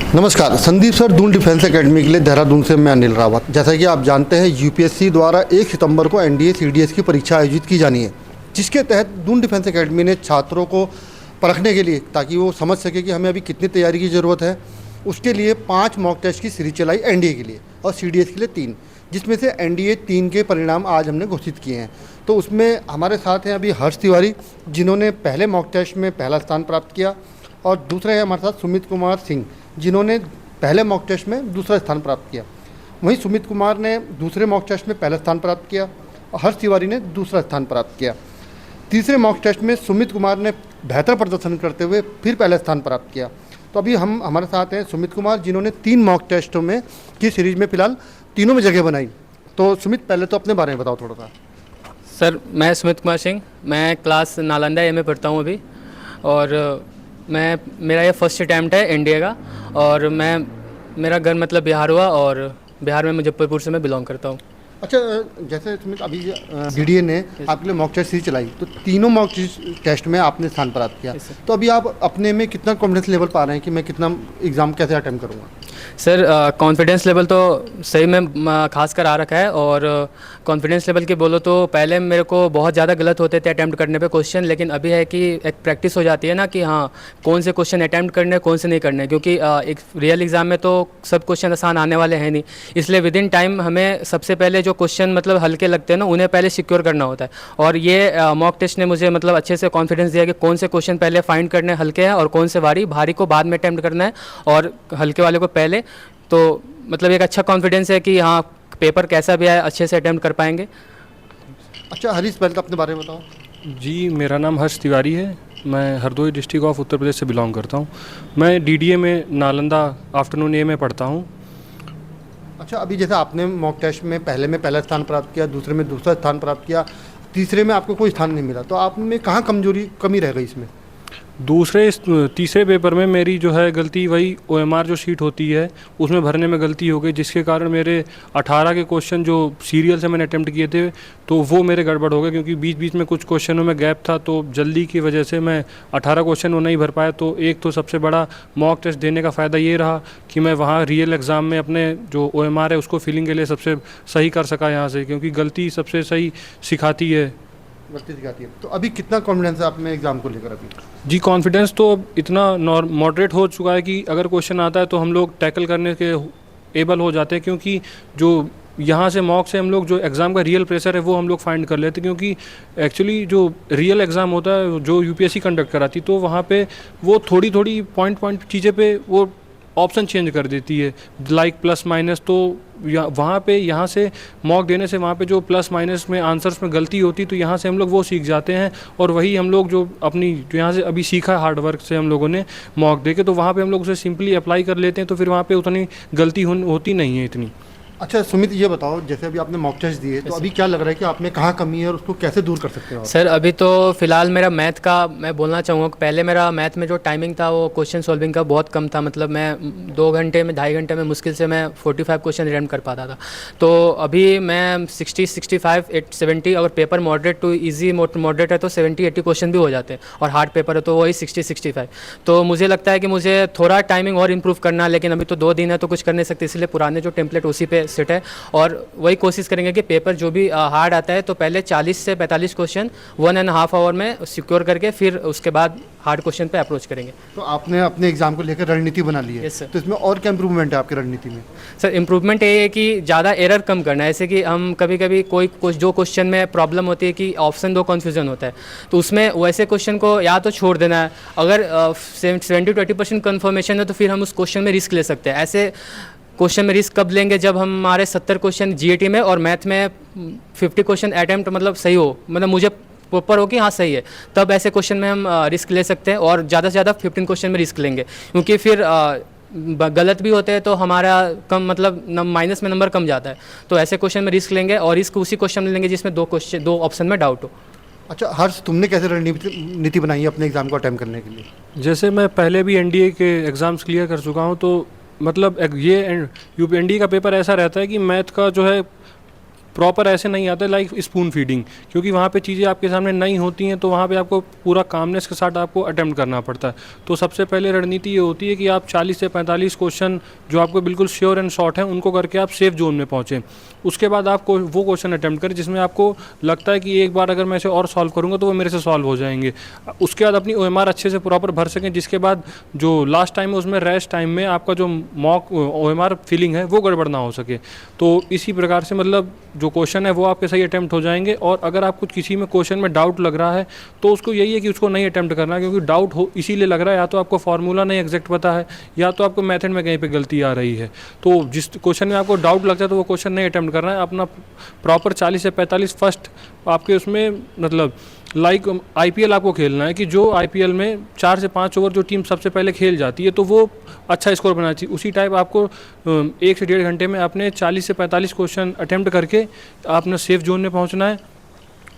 नमस्कार, Sandeep sir Doon defence academy के लिए देहरादून से मैं अनिल रावत। जैसा कि आप जानते हैं यूपीएससी द्वारा 1 सितंबर को एनडीए सीडीएस की परीक्षा आयोजित की जानी है, जिसके तहत दून डिफेंस एकेडमी ने छात्रों को परखने के लिए, ताकि वो समझ सके कि हमें अभी कितनी तैयारी की ज़रूरत है, उसके लिए 5 मॉक टेस्ट की सीरीज चलाई एनडीए के लिए और सीडीएस के लिए 3, जिसमें से एनडीए 3 के परिणाम आज हमने घोषित किए हैं। तो उसमें हमारे साथ हैं अभी हर्ष तिवारी, जिन्होंने पहले मॉक टेस्ट में पहला स्थान प्राप्त किया, और दूसरे हैं हमारे साथ सुमित कुमार सिंह, जिन्होंने पहले मॉक टेस्ट में दूसरा स्थान प्राप्त किया। वहीं सुमित कुमार ने दूसरे मॉक टेस्ट में पहला स्थान प्राप्त किया और हर्ष तिवारी ने दूसरा स्थान प्राप्त किया। तीसरे मॉक टेस्ट में सुमित कुमार ने बेहतर प्रदर्शन करते हुए फिर पहला स्थान प्राप्त किया। तो अभी हमारे साथ हैं सुमित कुमार, जिन्होंने 3 मॉक टेस्टों में की सीरीज में फ़िलहाल तीनों में जगह बनाई। तो सुमित, पहले तो अपने बारे में बताओ थोड़ा सा। सर, मैं सुमित कुमार सिंह, मैं क्लास नालंदा ए में पढ़ता हूँ अभी, और मेरा ये फर्स्ट अटैम्प्ट है एनडीए का, और मेरा घर मतलब बिहार हुआ, और बिहार में मुजफ्फरपुर से मैं बिलोंग करता हूँ। अच्छा, जैसे सुमित अभी डीडीए ने आपके लिए मॉक टेस्ट सीरीज चलाई, तो तीनों मॉक टेस्ट में आपने स्थान प्राप्त किया, तो अभी आप अपने में कितना कॉन्फिडेंस लेवल पा रहे हैं कि मैं कितना एग्ज़ाम कैसे अटेम्प्ट करूँगा? सर, कॉन्फिडेंस लेवल तो सही में खास कर आ रखा है, और कॉन्फिडेंस लेवल की बोलो तो पहले मेरे को बहुत ज़्यादा गलत होते थे अटैम्प्ट करने पे क्वेश्चन, लेकिन अभी है कि एक प्रैक्टिस हो जाती है ना कि हाँ कौन से क्वेश्चन अटैम्प्ट करने कौन से नहीं करने, क्योंकि एक रियल एग्ज़ाम में तो सब क्वेश्चन आसान आने वाले हैं नहीं, इसलिए विद इन टाइम हमें सबसे पहले जो क्वेश्चन मतलब हल्के लगते हैं ना उन्हें पहले सिक्योर करना होता है। और ये मॉक टेस्ट ने मुझे मतलब अच्छे से कॉन्फिडेंस दिया कि कौन से क्वेश्चन पहले फाइंड करने हल्के हैं और कौन से भारी को बाद में अटैम्प्ट करना है और हल्के वाले को पहले। तो मतलब एक अच्छा कॉन्फिडेंस है कि हाँ पेपर कैसा भी आए अच्छे से अटैम्प्ट कर पाएंगे। अच्छा हरीश, पहले तो अपने बारे में बताओ। जी, मेरा नाम हर्ष तिवारी है, मैं हरदोई डिस्ट्रिक्ट ऑफ उत्तर प्रदेश से बिलोंग करता हूँ। मैं डीडीए में नालंदा आफ्टरनून ए में पढ़ता हूँ। अच्छा, अभी जैसे आपने मॉक टेस्ट में पहले में पहला स्थान प्राप्त किया, दूसरे में दूसरा स्थान प्राप्त किया, तीसरे में आपको कोई स्थान नहीं मिला, तो आप में कहाँ कमी रह गई इसमें? तीसरे पेपर में मेरी जो है गलती, वही ओएमआर जो शीट होती है उसमें भरने में गलती हो गई, जिसके कारण मेरे 18 के क्वेश्चन जो सीरियल से मैंने अटेम्प्ट किए थे तो वो मेरे गड़बड़ हो गए, क्योंकि बीच बीच में कुछ क्वेश्चनों में गैप था, तो जल्दी की वजह से मैं 18 क्वेश्चन वो नहीं भर पाया। तो एक तो सबसे बड़ा मॉक टेस्ट देने का फ़ायदा ये रहा कि मैं वहाँ रियल एग्ज़ाम में अपने जो ओएमआर है उसको फिलिंग के लिए सबसे सही कर सका यहाँ से, क्योंकि गलती सबसे सही सिखाती है। तो अभी कितना कॉन्फिडेंस है आप में एग्ज़ाम को लेकर? अभी जी, कॉन्फिडेंस तो अब इतना मॉडरेट हो चुका है कि अगर क्वेश्चन आता है तो हम लोग टैकल करने के एबल हो जाते हैं, क्योंकि जो यहाँ से मॉक से हम लोग जो एग्ज़ाम का रियल प्रेशर है वो हम लोग फाइंड कर लेते हैं, क्योंकि एक्चुअली जो रियल एग्ज़ाम होता है जो यूपीएससी कंडक्ट कराती, तो वहाँ पे वो थोड़ी थोड़ी पॉइंट चीज़ें पे वो ऑप्शन चेंज कर देती है, लाइक प्लस माइनस। तो वहाँ पे यहाँ से मॉक देने से वहाँ पे जो प्लस माइनस में आंसर्स में गलती होती, तो यहाँ से हम लोग वो सीख जाते हैं, और वही हम लोग जो अपनी जो यहाँ से अभी सीखा है हार्ड वर्क से हम लोगों ने मॉक दे के, तो वहाँ पे हम लोग उसे सिंपली अप्लाई कर लेते हैं, तो फिर वहाँ पे उतनी गलती होती नहीं है इतनी। अच्छा सुमित, ये बताओ, जैसे अभी आपने मॉक टेस्ट दिए, तो अभी क्या लग रहा है कि आप में कहाँ कमी है और उसको कैसे दूर कर सकते हो? सर, अभी तो फिलहाल मेरा मैथ का मैं बोलना चाहूँगा कि पहले मेरा मैथ में जो टाइमिंग था वो क्वेश्चन सॉल्विंग का बहुत कम था, मतलब मैं 2 घंटे में 2.5 घंटे में मुश्किल से मैं 45 क्वेश्चन अटेम्प्ट कर पाता था। तो अभी मैं 60, 65, 70, अगर paper moderate to easy moderate है तो 70, 80 क्वेश्चन भी हो जाते हैं, और हार्ड पेपर है तो वही 60, 65। तो मुझे लगता है कि मुझे थोड़ा टाइमिंग और इम्प्रूव करना है, लेकिन अभी तो 2 दिन है तो कुछ कर नहीं सकते, इसलिए पुराने जो टेम्पलेट उसी पे सेट है, और वही कोशिश करेंगे कि पेपर जो भी हार्ड आता है तो पहले 40 से 45 क्वेश्चन 1.5 आवर में सिक्योर करके फिर उसके बाद हार्ड क्वेश्चन पे अप्रोच करेंगे। तो आपने अपने एग्जाम को लेकर रणनीति बना ली है? Yes sir. तो इसमें और क्या इंप्रूवमेंट है आपकी रणनीति में? सर, इम्प्रूवमेंट ये है कि ज़्यादा एरर कम करना है, ऐसे कि हम कभी कभी जो क्वेश्चन में प्रॉब्लम होती है कि ऑप्शन 2 कन्फ्यूजन होता है, तो उसमें वैसे क्वेश्चन को या तो छोड़ देना है, अगर 70 to 80% कन्फर्मेशन है तो फिर हम उस क्वेश्चन में रिस्क ले सकते हैं। ऐसे क्वेश्चन में रिस्क कब लेंगे जब हमारे 70 क्वेश्चन जीएटी में और मैथ में 50 क्वेश्चन अटैम्प्ट मतलब सही हो, मतलब मुझे प्रॉपर हो कि हाँ सही है, तब ऐसे क्वेश्चन में हम रिस्क ले सकते हैं, और ज़्यादा से ज़्यादा 15 क्वेश्चन में रिस्क लेंगे, क्योंकि फिर गलत भी होते हैं तो हमारा कम मतलब माइनस में नंबर कम जाता है। तो ऐसे क्वेश्चन में रिस्क लेंगे, और रिस्क उसी क्वेश्चन में लेंगे जिसमें 2 ऑप्शन में डाउट हो। अच्छा हर्ष, तुमने कैसे रणनीति बनाई है अपने एग्जाम को अटेम्प्ट करने के लिए? जैसे मैं पहले भी एनडीए के एग्ज़ाम्स क्लियर कर चुका हूँ, तो मतलब ये यूपीएनडी का पेपर ऐसा रहता है कि मैथ का जो है प्रॉपर ऐसे नहीं आते लाइक स्पून फीडिंग, क्योंकि वहाँ पे चीज़ें आपके सामने नहीं होती हैं, तो वहाँ पे आपको पूरा कामनेस के साथ आपको अटेम्प्ट करना पड़ता है। तो सबसे पहले रणनीति ये होती है कि आप 40 से 45 क्वेश्चन जो आपको बिल्कुल श्योर एंड शॉर्ट हैं उनको करके आप सेफ जोन में पहुँचें। उसके बाद आप वो क्वेश्चन अटेम्प्ट करें जिसमें आपको लगता है कि एक बार अगर मैं इसे और सॉल्व करूँगा तो वो मेरे से सॉल्व हो जाएंगे। उसके बाद अपनी OMR अच्छे से प्रॉपर भर सकें, जिसके बाद जो लास्ट टाइम है उसमें रेस्ट टाइम में आपका जो मॉक OMR फिलिंग है वो गड़बड़ ना हो सके। तो इसी प्रकार से मतलब जो क्वेश्चन है वो आपके सही अटेम्प्ट हो जाएंगे। और अगर आपको किसी में क्वेश्चन में डाउट लग रहा है तो उसको यही है कि उसको नहीं अटेम्प्ट करना है, क्योंकि डाउट हो इसीलिए लग रहा है या तो आपको फार्मूला नहीं एग्जैक्ट पता है या तो आपको मेथड में कहीं पे गलती आ रही है। तो जिस क्वेश्चन में आपको डाउट लगता है तो वो क्वेश्चन नहीं अटेम्प्ट करना है, अपना प्रॉपर 40 से 45 फर्स्ट आपके उसमें मतलब लाइक IPL आपको खेलना है कि जो IPL में 4 से 5 ओवर जो टीम सबसे पहले खेल जाती है तो वो अच्छा स्कोर बनाना चाहिए। उसी टाइप आपको 1 से 1.5 घंटे में आपने 40 से 45 क्वेश्चन अटेम्प्ट करके आपने सेफ जोन में पहुंचना है।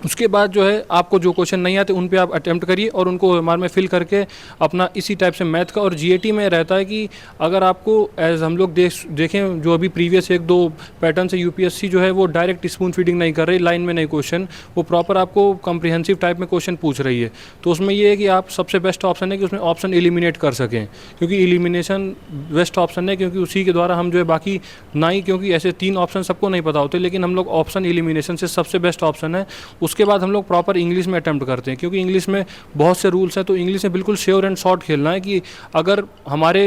उसके बाद जो है आपको जो क्वेश्चन नहीं आते उन पे आप अटेम्प्ट करिए और उनको OMR में फिल करके अपना इसी टाइप से मैथ का। और GAT में रहता है कि अगर आपको एज हम लोग देखें जो अभी प्रीवियस 1-2 पैटर्न से UPSC जो है वो डायरेक्ट स्पून फीडिंग नहीं कर रही, लाइन में नहीं क्वेश्चन, वो प्रॉपर आपको कम्प्रिहेंसिव टाइप में क्वेश्चन पूछ रही है। तो उसमें ये है कि आप सबसे बेस्ट ऑप्शन है कि उसमें ऑप्शन एलिमिनेट कर सकें, क्योंकि एलिमिनेशन बेस्ट ऑप्शन है, क्योंकि उसी के द्वारा हम जो है बाकी ना ही, क्योंकि ऐसे 3 ऑप्शन सबको नहीं पता होते, लेकिन हम लोग ऑप्शन एलिमिनेशन से सबसे बेस्ट ऑप्शन है। उसके बाद हम लोग प्रॉपर इंग्लिश में अटेम्प्ट करते हैं, क्योंकि इंग्लिश में बहुत से रूल्स हैं। तो इंग्लिश में बिल्कुल श्योर एंड शॉर्ट खेलना है कि अगर हमारे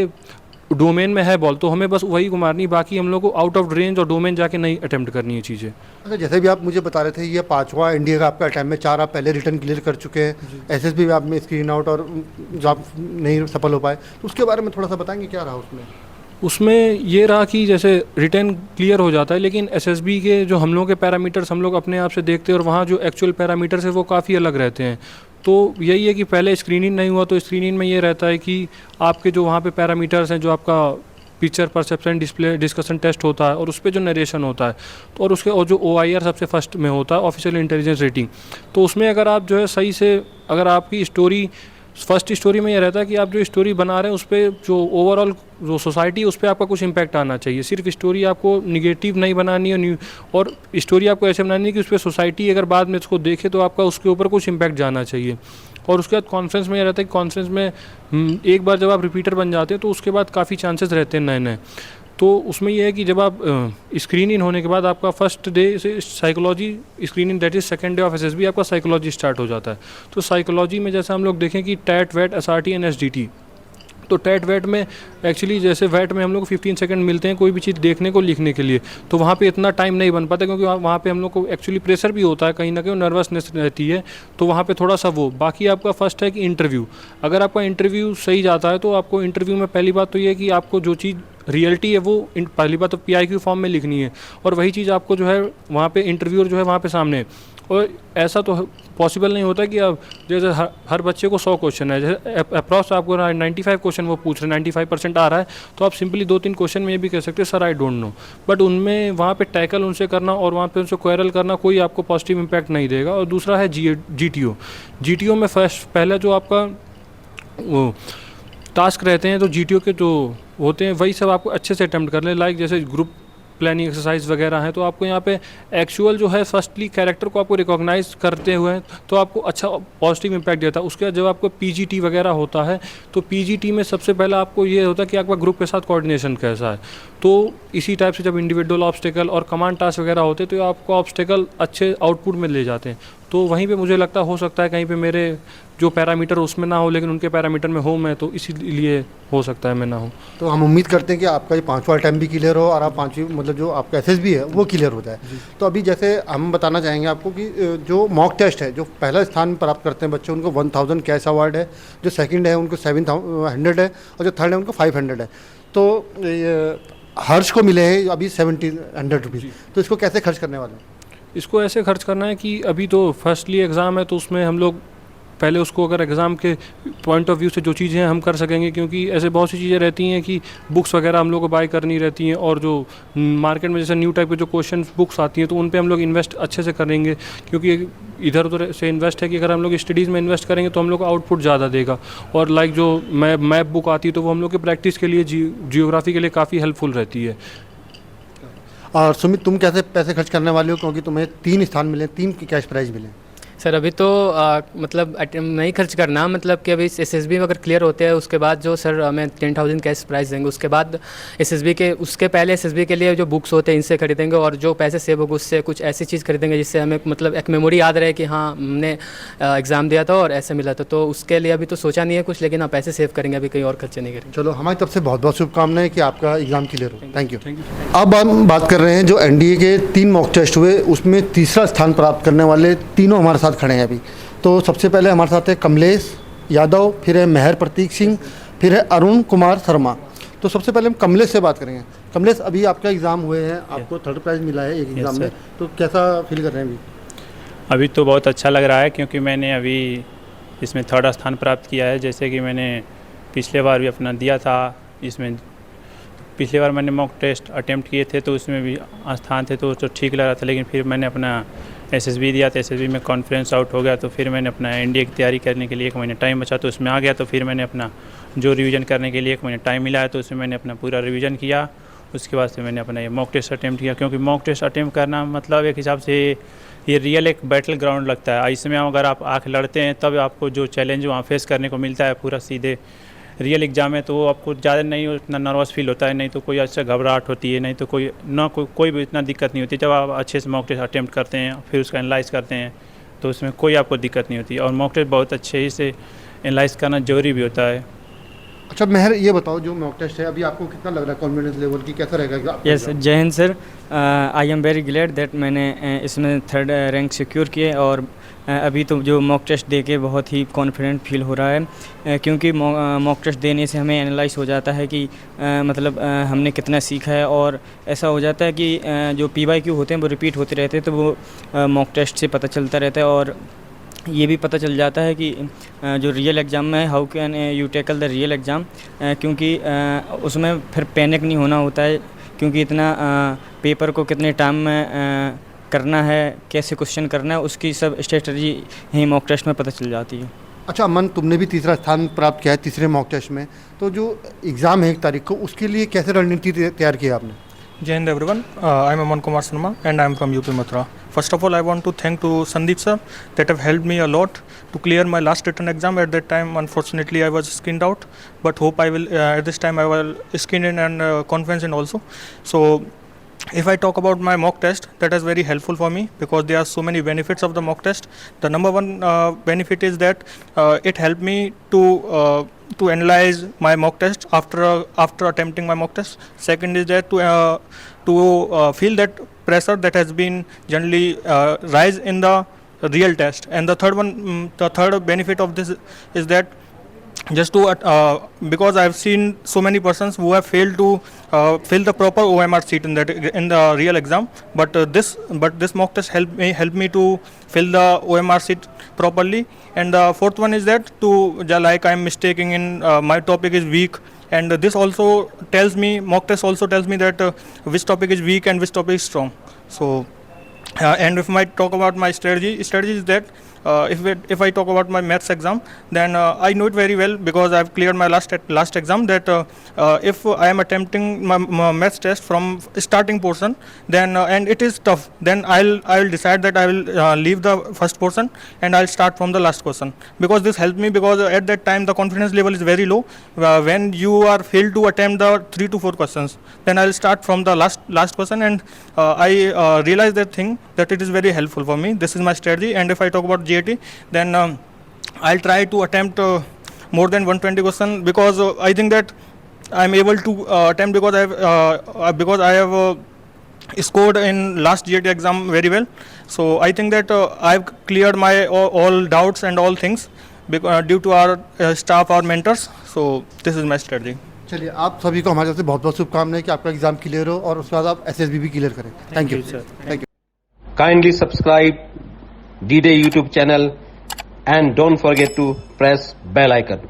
डोमेन में है बॉल तो हमें बस वही को मारनी, बाकी हम लोग को आउट ऑफ रेंज और डोमेन जाके नहीं अटेम्प्ट करनी है चीज़ें। अच्छा, जैसे भी आप मुझे बता रहे थे ये 5वां इंडिया का आपका अटैम्प्ट में 4 आप पहले रिटर्न क्लियर कर चुके हैं, SSB भी आप में स्क्रीन आउट और जो आप नहीं सफल हो पाए, तो उसके बारे में थोड़ा सा बताएंगे क्या रहा उसमें? उसमें ये रहा कि जैसे रिटर्न क्लियर हो जाता है, लेकिन SSB के जो हम लोग के पैरामीटर्स हम लोग अपने आप से देखते हैं और वहाँ जो एक्चुअल पैरामीटर्स है वो काफ़ी अलग रहते हैं। तो यही है कि पहले स्क्रीनिंग नहीं हुआ, तो स्क्रीनिंग में ये रहता है कि आपके जो वहाँ पे पैरामीटर्स हैं, जो आपका picture perception display discussion test होता है और उस पर जो नरेशन होता है, तो और उसके और जो OIR सबसे फर्स्ट में होता है, ऑफिशियल इंटेलिजेंस रेटिंग, तो उसमें अगर आप जो है सही से अगर आपकी स्टोरी फर्स्ट स्टोरी में ये रहता है कि आप जो स्टोरी बना रहे हैं उस पर जो ओवरऑल जो सोसाइटी है उस पर आपका कुछ इम्पैक्ट आना चाहिए। सिर्फ स्टोरी आपको निगेटिव नहीं बनानी है और स्टोरी आपको ऐसे बनानी है कि उस पर सोसाइटी अगर बाद में इसको देखे तो आपका उसके ऊपर कुछ इम्पैक्ट जाना चाहिए। और उसके बाद कॉन्फ्रेंस में ये रहता है कि कॉन्फ्रेंस में एक बार जब आप रिपीटर बन जाते हैं तो उसके बाद काफ़ी चांसेस रहते हैं नए नए। तो उसमें यह है कि जब आप स्क्रीन इन होने के बाद आपका फर्स्ट डे से psychology screening, that is second day of SSB, आपका साइकोलॉजी स्टार्ट हो जाता है। तो साइकोलॉजी में जैसे हम लोग देखें कि TET VAT SRT and SDT, तो टैट वैट में एक्चुअली जैसे वैट में हम लोग को 15 सेकंड मिलते हैं कोई भी चीज़ देखने को लिखने के लिए, तो वहाँ पे इतना टाइम नहीं बन पाता, क्योंकि वहाँ पे हम लोग को एक्चुअली प्रेशर भी होता है, कहीं ना कहीं नर्वसनेस रहती है, तो वहाँ पे थोड़ा सा वो। बाकी आपका फर्स्ट है कि इंटरव्यू, अगर आपका इंटरव्यू सही जाता है तो आपको इंटरव्यू में पहली बात तो ये है कि आपको जो चीज़ रियलिटी है वो पहली बात तो PIQ फॉर्म में लिखनी है, और वही चीज़ आपको जो है वहाँ पे इंटरव्यूअर जो है वहाँ पे सामने है। और ऐसा तो पॉसिबल नहीं होता कि अब जैसे हर बच्चे को 100 क्वेश्चन है, जैसे अप्रॉक्स आपको 95 क्वेश्चन वो पूछ रहे हैं, 95% आ रहा है, तो आप सिंपली 2-3 क्वेश्चन में ये भी कह सकते हैं sir I don't know, but उनमें वहाँ पे टैकल उनसे करना और वहाँ पे उनसे क्वेरल करना कोई आपको पॉजिटिव इम्पैक्ट नहीं देगा। और दूसरा है GTO में पहला जो आपका वो टास्क रहते हैं, तो GTO के जो होते हैं वही सब आपको अच्छे से अटेम्प्ट कर लें, लाइक जैसे ग्रुप प्लानिंग एक्सरसाइज वगैरह हैं, तो आपको यहाँ पे एक्चुअल जो है फर्स्टली कैरेक्टर को आपको रिकॉग्नाइज करते हुए तो आपको अच्छा पॉजिटिव इम्पैक्ट देता है। उसके बाद जब आपको PGT वगैरह होता है तो PGT में सबसे पहला आपको ये होता है कि आपका ग्रुप के साथ कोऑर्डिनेशन कैसा है। तो इसी टाइप से जब इंडिविजुअल ऑब्स्टेकल और कमांड टास्क वगैरह होते हैं तो आपको ऑब्स्टेकल अच्छे आउटपुट में ले जाते हैं। तो वहीं पे मुझे लगता हो सकता है कहीं पे मेरे जो पैरामीटर उसमें ना हो लेकिन उनके पैरामीटर में हो मैं, तो इसीलिए हो सकता है मैं ना हो। तो हम उम्मीद करते हैं कि आपका ये 5वां अटैम्प्ट भी क्लियर हो और आप 5वीं मतलब जो आपका SSB है वो क्लियर हो जाए। तो अभी जैसे हम बताना चाहेंगे आपको कि जो मॉक टेस्ट है, जो पहला स्थान प्राप्त करते हैं बच्चे उनको 1000 कैश अवार्ड है, जो सेकंड है उनको 700 है और जो थर्ड है उनको 500 है। तो हर्ष को मिले हैं अभी 1700 रुपीज़, तो इसको कैसे खर्च करने वाले हैं? इसको ऐसे खर्च करना है कि अभी तो फर्स्टली एग्ज़ाम है, तो उसमें हम लोग पहले उसको अगर एग्ज़ाम के पॉइंट ऑफ व्यू से जो चीज़ें हैं हम कर सकेंगे, क्योंकि ऐसे बहुत सी चीज़ें रहती हैं कि बुक्स वगैरह हम लोग को बाय करनी रहती हैं, और जो मार्केट में जैसे न्यू टाइप के जो क्वेश्चन बुक्स आती हैं तो उन पे हम लोग इन्वेस्ट अच्छे से करेंगे, क्योंकि इधर उधर से इन्वेस्ट है कि अगर हम लोग स्टडीज़ में इन्वेस्ट करेंगे तो हम लोग को आउटपुट ज़्यादा देगा। और लाइक जो मैप बुक आती है तो वो हम लोग के प्रैक्टिस के लिए जियोग्राफी के लिए काफ़ी हेल्पफुल रहती है। और सुमित, तुम कैसे पैसे खर्च करने वाले हो, क्योंकि तुम्हें 3 स्थान मिले, 3 कैश प्राइज मिले? सर अभी तो मतलब नहीं खर्च करना, मतलब कि अभी एसएसबी अगर क्लियर होते हैं उसके बाद जो सर हमें 10,000 कैश प्राइस देंगे, उसके बाद एसएसबी के, उसके पहले एसएसबी के लिए जो बुक्स होते हैं इनसे खरीदेंगे, और जो पैसे सेव होगा उससे कुछ ऐसी चीज़ खरीदेंगे जिससे हमें मतलब एक मेमोरी याद रहे कि हाँ हमने एग्ज़ाम दिया था और ऐसे मिला था। तो उसके लिए अभी तो सोचा नहीं है कुछ, लेकिन हाँ पैसे सेव करेंगे, अभी कहीं और खर्चे नहीं करेंगे। चलो, हमारी तरफ से बहुत बहुत शुभकामनाएं कि आपका एग्ज़ाम क्लियर हो। Thank you. अब हम बात कर रहे हैं जो एनडीए के 3 मॉक टेस्ट हुए उसमें तीसरा स्थान प्राप्त करने वाले तीनों हमारे साथ खड़े हैं अभी। तो सबसे पहले हमारे साथ है कमलेश यादव, फिर है मेहर प्रतीक सिंह, फिर है अरुण कुमार शर्मा। तो सबसे पहले हम कमलेश से बात करेंगे। कमलेश, अभी आपका एग्ज़ाम हुए हैं, आपको 3rd प्राइज़ मिला है एक एग्ज़ाम में, तो कैसा फील कर रहे हैं अभी? अभी तो बहुत अच्छा लग रहा है, क्योंकि मैंने अभी इसमें 3rd स्थान प्राप्त किया है। जैसे कि मैंने पिछले बार भी अपना दिया था, इसमें पिछले बार मैंने मॉक टेस्ट अटेम्प्ट किए थे तो उसमें भी स्थान थे तो ठीक लग रहा था, लेकिन फिर मैंने अपना एसएसबी दिया तो एसएसबी में कॉन्फ्रेंस आउट हो गया। तो फिर मैंने अपना एनडीए की तैयारी करने के लिए 1 महीने टाइम बचा तो उसमें आ गया। तो फिर मैंने अपना जो रिवीजन करने के लिए 1 महीने टाइम मिला है तो उसमें मैंने अपना पूरा रिवीजन किया। उसके बाद से मैंने अपना ये मॉक टेस्ट अटेम्प्ट किया, क्योंकि मॉक टेस्ट अटेम्प्ट करना मतलब एक हिसाब से ये रियल एक बैटल ग्राउंड लगता है। इसमें अगर आप आँख लड़ते हैं तब आपको जो चैलेंज वहाँ फेस करने को मिलता है पूरा सीधे रियल एग्जाम है, तो वो आपको ज़्यादा नहीं उतना नर्वस फील होता है, नहीं तो कोई अच्छा घबराहट होती है, नहीं तो कोई भी इतना दिक्कत नहीं होती। जब आप अच्छे से मॉक टेस्ट अटेम्प्ट करते हैं फिर उसका एनालाइज करते हैं तो उसमें कोई आपको दिक्कत नहीं होती, और मॉक टेस्ट बहुत अच्छे से एनालाइज करना जरूरी भी होता है। अच्छा मेहर, ये बताओ जो मॉक टेस्ट है अभी आपको कितना लग रहा है, कॉन्फिडेंस लेवल की कैसा रहेगा? यस, जय Hind sir. I am very glad that मैंने इसमें 3rd रैंक सिक्योर किए, और अभी तो जो मॉक टेस्ट दे के बहुत ही कॉन्फिडेंट फील हो रहा है, क्योंकि मॉक टेस्ट देने से हमें एनालाइज हो जाता है कि मतलब हमने कितना सीखा है, और ऐसा हो जाता है कि जो PYQ होते हैं वो रिपीट होते रहते हैं, तो वो मॉक टेस्ट से पता चलता रहता है। और ये भी पता चल जाता है कि जो रियल एग्ज़ाम में how can you tackle the real exam, क्योंकि उसमें फिर पैनिक नहीं होना होता है, क्योंकि इतना पेपर को कितने टाइम में करना है, कैसे क्वेश्चन करना है, उसकी सब स्ट्रेटजी यही मॉक टेस्ट में पता चल जाती है। अच्छा अमन, तुमने भी तीसरा स्थान प्राप्त किया है तीसरे मॉक टेस्ट में, तो जो एग्ज़ाम है 1 तारीख को उसके लिए कैसे रणनीति तैयार की आपने? Jai Hind everyone, I am Aman Kumar Sharma and I am from UP Mathura. First of all, I want to thank to Sandeep sir that have helped me a lot to clear my last written exam. At that time, unfortunately, I was skinned out, but hope I will, at this time I will skin in and confidence in also. So, if I talk about my mock test, that is very helpful for me because there are so many benefits of the mock test. The number one benefit is that it helped me to analyze my mock test after attempting my mock test. Second is that to feel that pressure that has been generally rise in the real test. And the third one, the third benefit of this is that just to because I have seen so many persons who have failed to fill the proper OMR sheet in the real exam, but this mock test helped me to fill the OMR sheet properly. And the fourth one is that like I am mistaking in my topic is weak, and this also tells me, mock test also tells me that which topic is weak and which topic is strong. So and if I talk about my strategy is that if I talk about my maths exam, then I know it very well because I have cleared my last exam, that if I am attempting my maths test from starting portion, then and it is tough, then I will decide that I will leave the first portion and I will start from the last question, because this helped me, because at that time the confidence level is very low. When you are failed to attempt the 3 to 4 questions, then I will start from the last question, and I realized that thing that it is very helpful for me. This is my strategy. And if I talk about GAT, then I'll try to attempt more than 120 questions, because I think that I'm able to attempt because I have scored in last GAT exam very well. So I think that I've cleared my all doubts and all things due to our staff, our mentors. So this is my strategy. चलिए, आप सभी को हमारे तरफ से बहुत बहुत शुभकामनाएं कि आपका एग्ज़ाम क्लियर हो और उसके बाद आप SSB भी क्लियर करें। Thank you sir. Thank you. Kindly subscribe D-Day YouTube channel and don't forget to press bell icon.